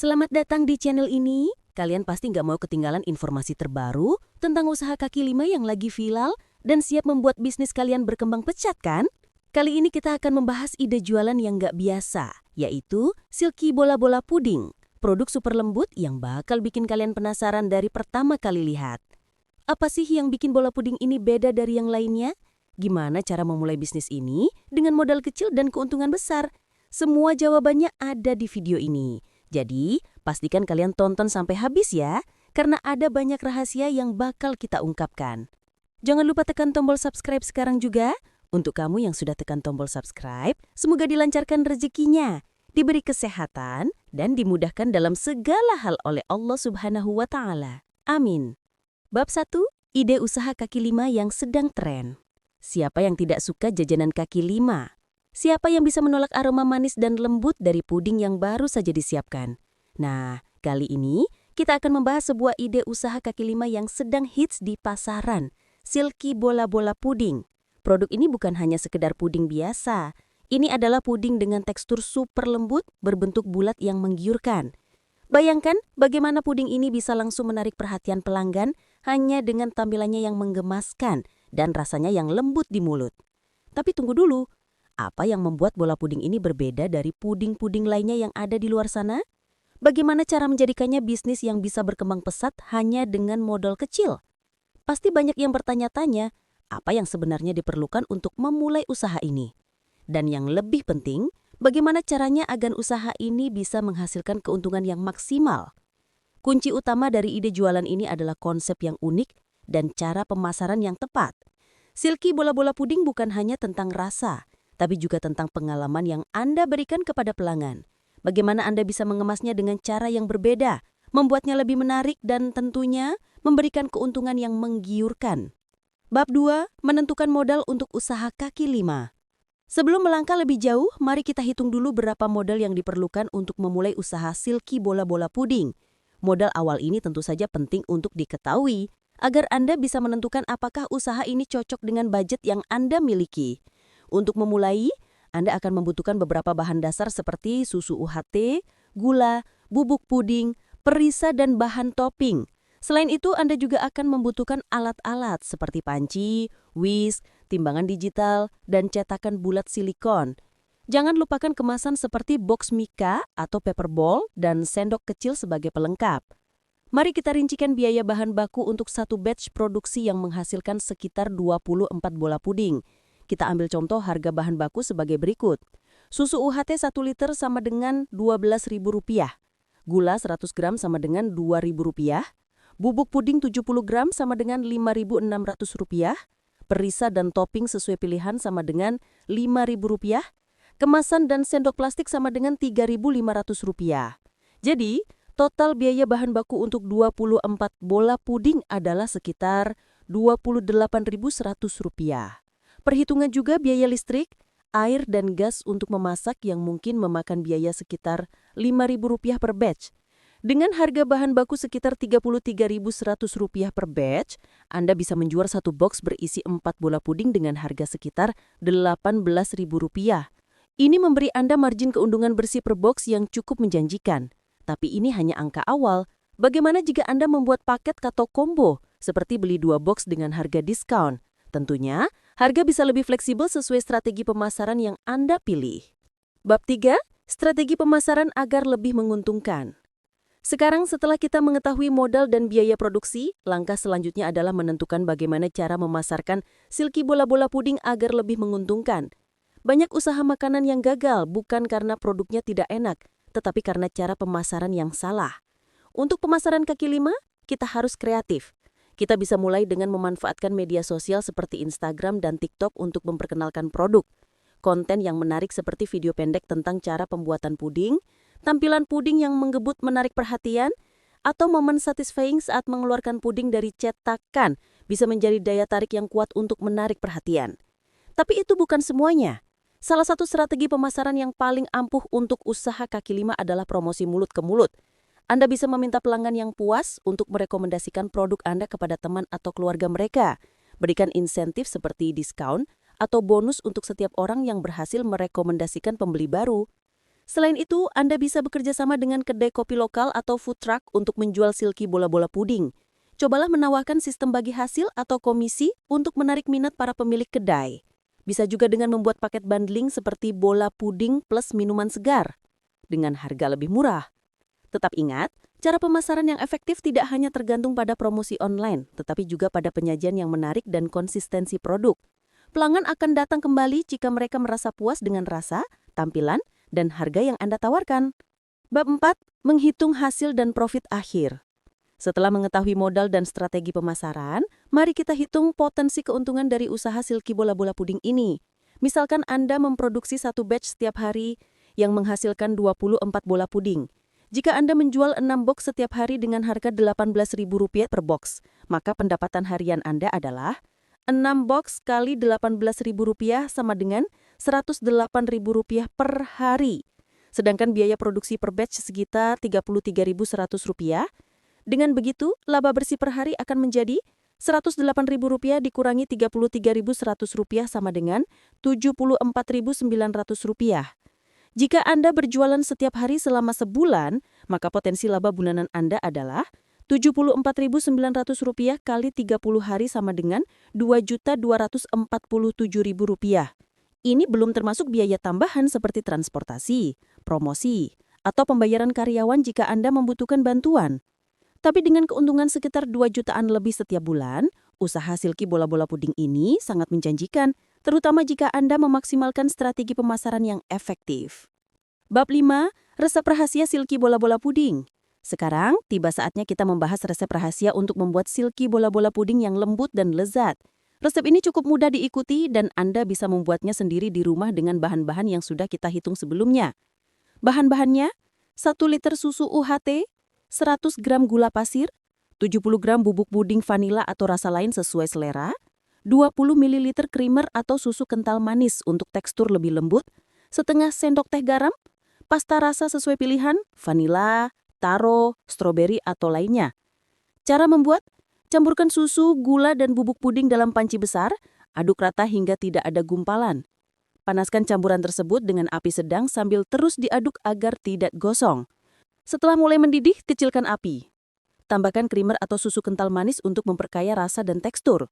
Selamat datang di channel ini. Kalian pasti nggak mau ketinggalan informasi terbaru tentang usaha kaki lima yang lagi viral dan siap membuat bisnis kalian berkembang pesat kan? Kali ini kita akan membahas ide jualan yang nggak biasa, yaitu Silky Bola-Bola Puding. Produk super lembut yang bakal bikin kalian penasaran dari pertama kali lihat. Apa sih yang bikin bola puding ini beda dari yang lainnya? Gimana cara memulai bisnis ini dengan modal kecil dan keuntungan besar? Semua jawabannya ada di video ini. Jadi, pastikan kalian tonton sampai habis ya, karena ada banyak rahasia yang bakal kita ungkapkan. Jangan lupa tekan tombol subscribe sekarang juga. Untuk kamu yang sudah tekan tombol subscribe, semoga dilancarkan rezekinya, diberi kesehatan, dan dimudahkan dalam segala hal oleh Allah Subhanahu wa Ta'ala. Amin. Bab 1. Ide usaha kaki lima yang sedang tren. Siapa yang tidak suka jajanan kaki lima? Siapa yang bisa menolak aroma manis dan lembut dari puding yang baru saja disiapkan? Nah, kali ini kita akan membahas sebuah ide usaha kaki lima yang sedang hits di pasaran, Silky Bola-Bola Puding. Produk ini bukan hanya sekedar puding biasa. Ini adalah puding dengan tekstur super lembut berbentuk bulat yang menggiurkan. Bayangkan bagaimana puding ini bisa langsung menarik perhatian pelanggan hanya dengan tampilannya yang menggemaskan dan rasanya yang lembut di mulut. Tapi tunggu dulu. Apa yang membuat bola puding ini berbeda dari puding-puding lainnya yang ada di luar sana? Bagaimana cara menjadikannya bisnis yang bisa berkembang pesat hanya dengan modal kecil? Pasti banyak yang bertanya-tanya, apa yang sebenarnya diperlukan untuk memulai usaha ini? Dan yang lebih penting, bagaimana caranya agar usaha ini bisa menghasilkan keuntungan yang maksimal? Kunci utama dari ide jualan ini adalah konsep yang unik dan cara pemasaran yang tepat. Silky Bola-Bola Puding bukan hanya tentang rasa, tapi juga tentang pengalaman yang Anda berikan kepada pelanggan. Bagaimana Anda bisa mengemasnya dengan cara yang berbeda, membuatnya lebih menarik dan tentunya memberikan keuntungan yang menggiurkan. Bab 2. Menentukan modal untuk usaha kaki lima. Sebelum melangkah lebih jauh, mari kita hitung dulu berapa modal yang diperlukan untuk memulai usaha Silky Bola-Bola Puding. Modal awal ini tentu saja penting untuk diketahui, agar Anda bisa menentukan apakah usaha ini cocok dengan budget yang Anda miliki. Untuk memulai, Anda akan membutuhkan beberapa bahan dasar seperti susu UHT, gula, bubuk puding, perisa, dan bahan topping. Selain itu, Anda juga akan membutuhkan alat-alat seperti panci, whisk, timbangan digital, dan cetakan bulat silikon. Jangan lupakan kemasan seperti box mika atau paper ball dan sendok kecil sebagai pelengkap. Mari kita rincikan biaya bahan baku untuk satu batch produksi yang menghasilkan sekitar 24 bola puding. Kita ambil contoh harga bahan baku sebagai berikut. Susu UHT 1 liter sama dengan Rp12.000. Gula 100 gram sama dengan Rp2.000. Bubuk puding 70 gram sama dengan Rp5.600. Perisa dan topping sesuai pilihan sama dengan Rp5.000. Kemasan dan sendok plastik sama dengan Rp3.500. Jadi, total biaya bahan baku untuk 24 bola puding adalah sekitar Rp28.100. Perhitungan juga biaya listrik, air, dan gas untuk memasak yang mungkin memakan biaya sekitar Rp5.000 per batch. Dengan harga bahan baku sekitar Rp33.100 per batch, Anda bisa menjual satu box berisi 4 bola puding dengan harga sekitar Rp18.000. Ini memberi Anda margin keuntungan bersih per box yang cukup menjanjikan. Tapi ini hanya angka awal. Bagaimana jika Anda membuat paket atau combo, seperti beli 2 box dengan harga diskon? Tentunya, harga bisa lebih fleksibel sesuai strategi pemasaran yang Anda pilih. Bab 3. Strategi pemasaran agar lebih menguntungkan. Sekarang setelah kita mengetahui modal dan biaya produksi, langkah selanjutnya adalah menentukan bagaimana cara memasarkan Silky Bola-Bola Puding agar lebih menguntungkan. Banyak usaha makanan yang gagal bukan karena produknya tidak enak, tetapi karena cara pemasaran yang salah. Untuk pemasaran kaki lima, kita harus kreatif. Kita bisa mulai dengan memanfaatkan media sosial seperti Instagram dan TikTok untuk memperkenalkan produk. Konten yang menarik seperti video pendek tentang cara pembuatan puding, tampilan puding yang menggebut menarik perhatian, atau momen satisfying saat mengeluarkan puding dari cetakan bisa menjadi daya tarik yang kuat untuk menarik perhatian. Tapi itu bukan semuanya. Salah satu strategi pemasaran yang paling ampuh untuk usaha kaki lima adalah promosi mulut ke mulut. Anda bisa meminta pelanggan yang puas untuk merekomendasikan produk Anda kepada teman atau keluarga mereka. Berikan insentif seperti diskon atau bonus untuk setiap orang yang berhasil merekomendasikan pembeli baru. Selain itu, Anda bisa bekerja sama dengan kedai kopi lokal atau food truck untuk menjual silky bola-bola puding. Cobalah menawarkan sistem bagi hasil atau komisi untuk menarik minat para pemilik kedai. Bisa juga dengan membuat paket bundling seperti bola puding plus minuman segar dengan harga lebih murah. Tetap ingat, cara pemasaran yang efektif tidak hanya tergantung pada promosi online, tetapi juga pada penyajian yang menarik dan konsistensi produk. Pelanggan akan datang kembali jika mereka merasa puas dengan rasa, tampilan, dan harga yang Anda tawarkan. Bab 4. Menghitung hasil dan profit akhir. Setelah mengetahui modal dan strategi pemasaran, mari kita hitung potensi keuntungan dari usaha silky bola-bola puding ini. Misalkan Anda memproduksi satu batch setiap hari yang menghasilkan 24 bola puding. Jika Anda menjual 6 box setiap hari dengan harga Rp18.000 per box, maka pendapatan harian Anda adalah 6 box kali Rp18.000 sama dengan Rp108.000 per hari. Sedangkan biaya produksi per batch sekitar Rp33.100. Dengan begitu, laba bersih per hari akan menjadi Rp108.000 dikurangi Rp33.100 sama dengan Rp74.900. Jika Anda berjualan setiap hari selama sebulan, maka potensi laba bulanan Anda adalah Rp74.900 kali 30 hari sama dengan Rp2.247.000. Ini belum termasuk biaya tambahan seperti transportasi, promosi, atau pembayaran karyawan jika Anda membutuhkan bantuan. Tapi dengan keuntungan sekitar 2 jutaan lebih setiap bulan, usaha silky bola-bola puding ini sangat menjanjikan, terutama jika Anda memaksimalkan strategi pemasaran yang efektif. Bab 5. Resep rahasia silky bola-bola puding. Sekarang, tiba saatnya kita membahas resep rahasia untuk membuat silky bola-bola puding yang lembut dan lezat. Resep ini cukup mudah diikuti dan Anda bisa membuatnya sendiri di rumah dengan bahan-bahan yang sudah kita hitung sebelumnya. Bahan-bahannya, 1 liter susu UHT, 100 gram gula pasir, 70 gram bubuk puding vanila atau rasa lain sesuai selera, 20 ml creamer atau susu kental manis untuk tekstur lebih lembut, setengah sendok teh garam, pasta rasa sesuai pilihan, vanila, taro, stroberi atau lainnya. Cara membuat, campurkan susu, gula, dan bubuk puding dalam panci besar, aduk rata hingga tidak ada gumpalan. Panaskan campuran tersebut dengan api sedang sambil terus diaduk agar tidak gosong. Setelah mulai mendidih, kecilkan api. Tambahkan creamer atau susu kental manis untuk memperkaya rasa dan tekstur.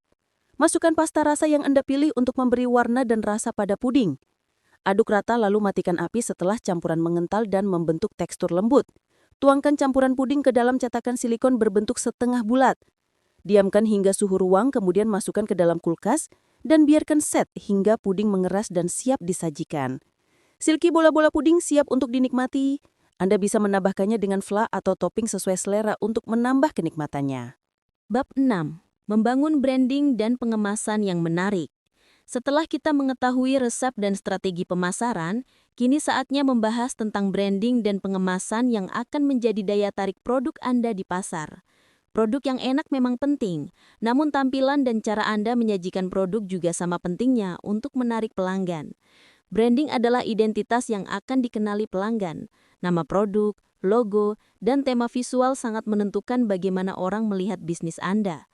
Masukkan pasta rasa yang Anda pilih untuk memberi warna dan rasa pada puding. Aduk rata lalu matikan api setelah campuran mengental dan membentuk tekstur lembut. Tuangkan campuran puding ke dalam cetakan silikon berbentuk setengah bulat. Diamkan hingga suhu ruang, kemudian masukkan ke dalam kulkas dan biarkan set hingga puding mengeras dan siap disajikan. Silky bola-bola puding siap untuk dinikmati. Anda bisa menambahkannya dengan fla atau topping sesuai selera untuk menambah kenikmatannya. Bab 6. Membangun branding dan pengemasan yang menarik. Setelah kita mengetahui resep dan strategi pemasaran, kini saatnya membahas tentang branding dan pengemasan yang akan menjadi daya tarik produk Anda di pasar. Produk yang enak memang penting, namun tampilan dan cara Anda menyajikan produk juga sama pentingnya untuk menarik pelanggan. Branding adalah identitas yang akan dikenali pelanggan. Nama produk, logo, dan tema visual sangat menentukan bagaimana orang melihat bisnis Anda.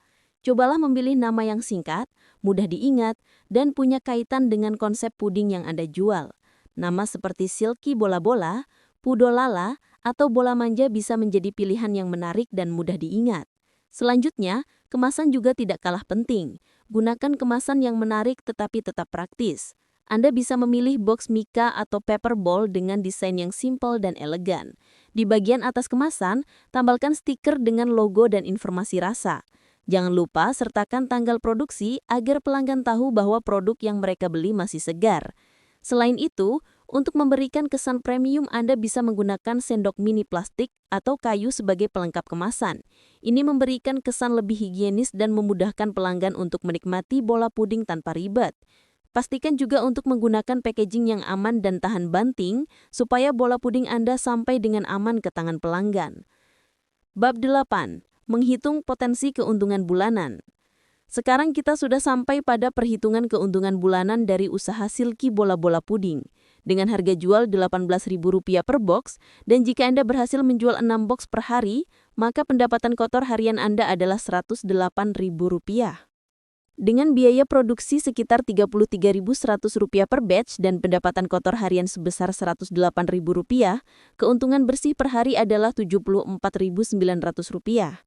Cobalah memilih nama yang singkat, mudah diingat, dan punya kaitan dengan konsep puding yang Anda jual. Nama seperti silky bola-bola, pudolala, atau bola manja bisa menjadi pilihan yang menarik dan mudah diingat. Selanjutnya, kemasan juga tidak kalah penting. Gunakan kemasan yang menarik tetapi tetap praktis. Anda bisa memilih box mika atau paper bowl dengan desain yang simpel dan elegan. Di bagian atas kemasan, tambahkan stiker dengan logo dan informasi rasa. Jangan lupa sertakan tanggal produksi agar pelanggan tahu bahwa produk yang mereka beli masih segar. Selain itu, untuk memberikan kesan premium, Anda bisa menggunakan sendok mini plastik atau kayu sebagai pelengkap kemasan. Ini memberikan kesan lebih higienis dan memudahkan pelanggan untuk menikmati bola puding tanpa ribet. Pastikan juga untuk menggunakan packaging yang aman dan tahan banting, supaya bola puding Anda sampai dengan aman ke tangan pelanggan. Bab 8. Menghitung potensi keuntungan bulanan. Sekarang kita sudah sampai pada perhitungan keuntungan bulanan dari usaha silky bola-bola puding. Dengan harga jual Rp18.000 per box, dan jika Anda berhasil menjual 6 box per hari, maka pendapatan kotor harian Anda adalah Rp108.000. Dengan biaya produksi sekitar Rp33.100 per batch dan pendapatan kotor harian sebesar Rp108.000, keuntungan bersih per hari adalah Rp74.900.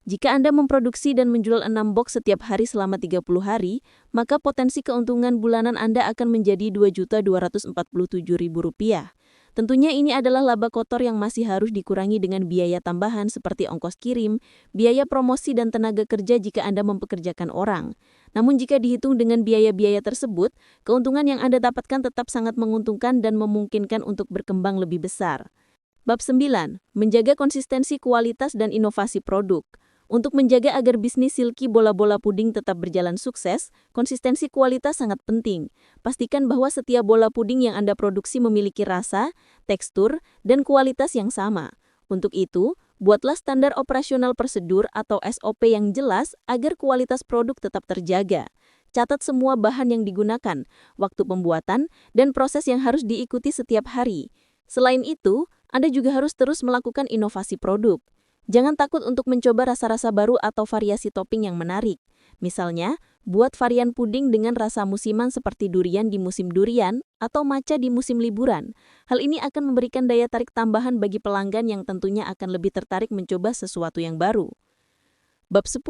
Jika Anda memproduksi dan menjual 6 box setiap hari selama 30 hari, maka potensi keuntungan bulanan Anda akan menjadi Rp2.247.000. Tentunya ini adalah laba kotor yang masih harus dikurangi dengan biaya tambahan seperti ongkos kirim, biaya promosi dan tenaga kerja jika Anda mempekerjakan orang. Namun jika dihitung dengan biaya-biaya tersebut, keuntungan yang Anda dapatkan tetap sangat menguntungkan dan memungkinkan untuk berkembang lebih besar. Bab 9. Menjaga konsistensi kualitas dan inovasi produk. Untuk menjaga agar bisnis Silky bola-bola puding tetap berjalan sukses, konsistensi kualitas sangat penting. Pastikan bahwa setiap bola puding yang Anda produksi memiliki rasa, tekstur, dan kualitas yang sama. Untuk itu, buatlah standar operasional prosedur atau SOP yang jelas agar kualitas produk tetap terjaga. Catat semua bahan yang digunakan, waktu pembuatan, dan proses yang harus diikuti setiap hari. Selain itu, Anda juga harus terus melakukan inovasi produk. Jangan takut untuk mencoba rasa-rasa baru atau variasi topping yang menarik. Misalnya, buat varian puding dengan rasa musiman seperti durian di musim durian atau matcha di musim liburan. Hal ini akan memberikan daya tarik tambahan bagi pelanggan yang tentunya akan lebih tertarik mencoba sesuatu yang baru. Bab 10.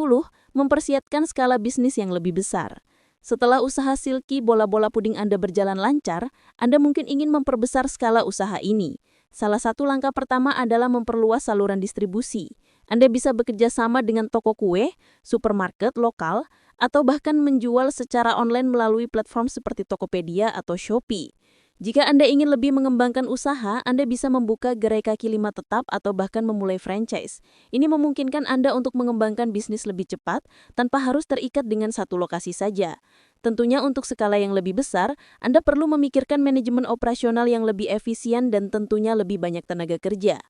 Mempersiapkan skala bisnis yang lebih besar. Setelah usaha Silky bola-bola puding Anda berjalan lancar, Anda mungkin ingin memperbesar skala usaha ini. Salah satu langkah pertama adalah memperluas saluran distribusi. Anda bisa bekerja sama dengan toko kue, supermarket lokal, atau bahkan menjual secara online melalui platform seperti Tokopedia atau Shopee. Jika Anda ingin lebih mengembangkan usaha, Anda bisa membuka gerai kaki lima tetap atau bahkan memulai franchise. Ini memungkinkan Anda untuk mengembangkan bisnis lebih cepat tanpa harus terikat dengan satu lokasi saja. Tentunya untuk skala yang lebih besar, Anda perlu memikirkan manajemen operasional yang lebih efisien dan tentunya lebih banyak tenaga kerja.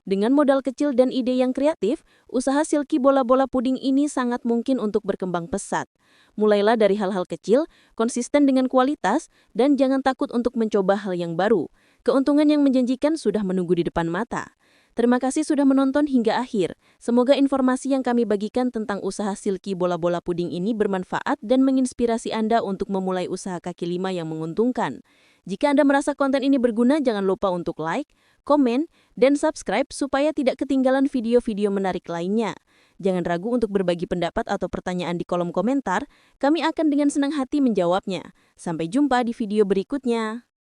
Dengan modal kecil dan ide yang kreatif, usaha Silky bola-bola puding ini sangat mungkin untuk berkembang pesat. Mulailah dari hal-hal kecil, konsisten dengan kualitas, dan jangan takut untuk mencoba hal yang baru. Keuntungan yang menjanjikan sudah menunggu di depan mata. Terima kasih sudah menonton hingga akhir. Semoga informasi yang kami bagikan tentang usaha Silky bola-bola puding ini bermanfaat dan menginspirasi Anda untuk memulai usaha kaki lima yang menguntungkan. Jika Anda merasa konten ini berguna, jangan lupa untuk like, komen, dan subscribe supaya tidak ketinggalan video-video menarik lainnya. Jangan ragu untuk berbagi pendapat atau pertanyaan di kolom komentar, kami akan dengan senang hati menjawabnya. Sampai jumpa di video berikutnya.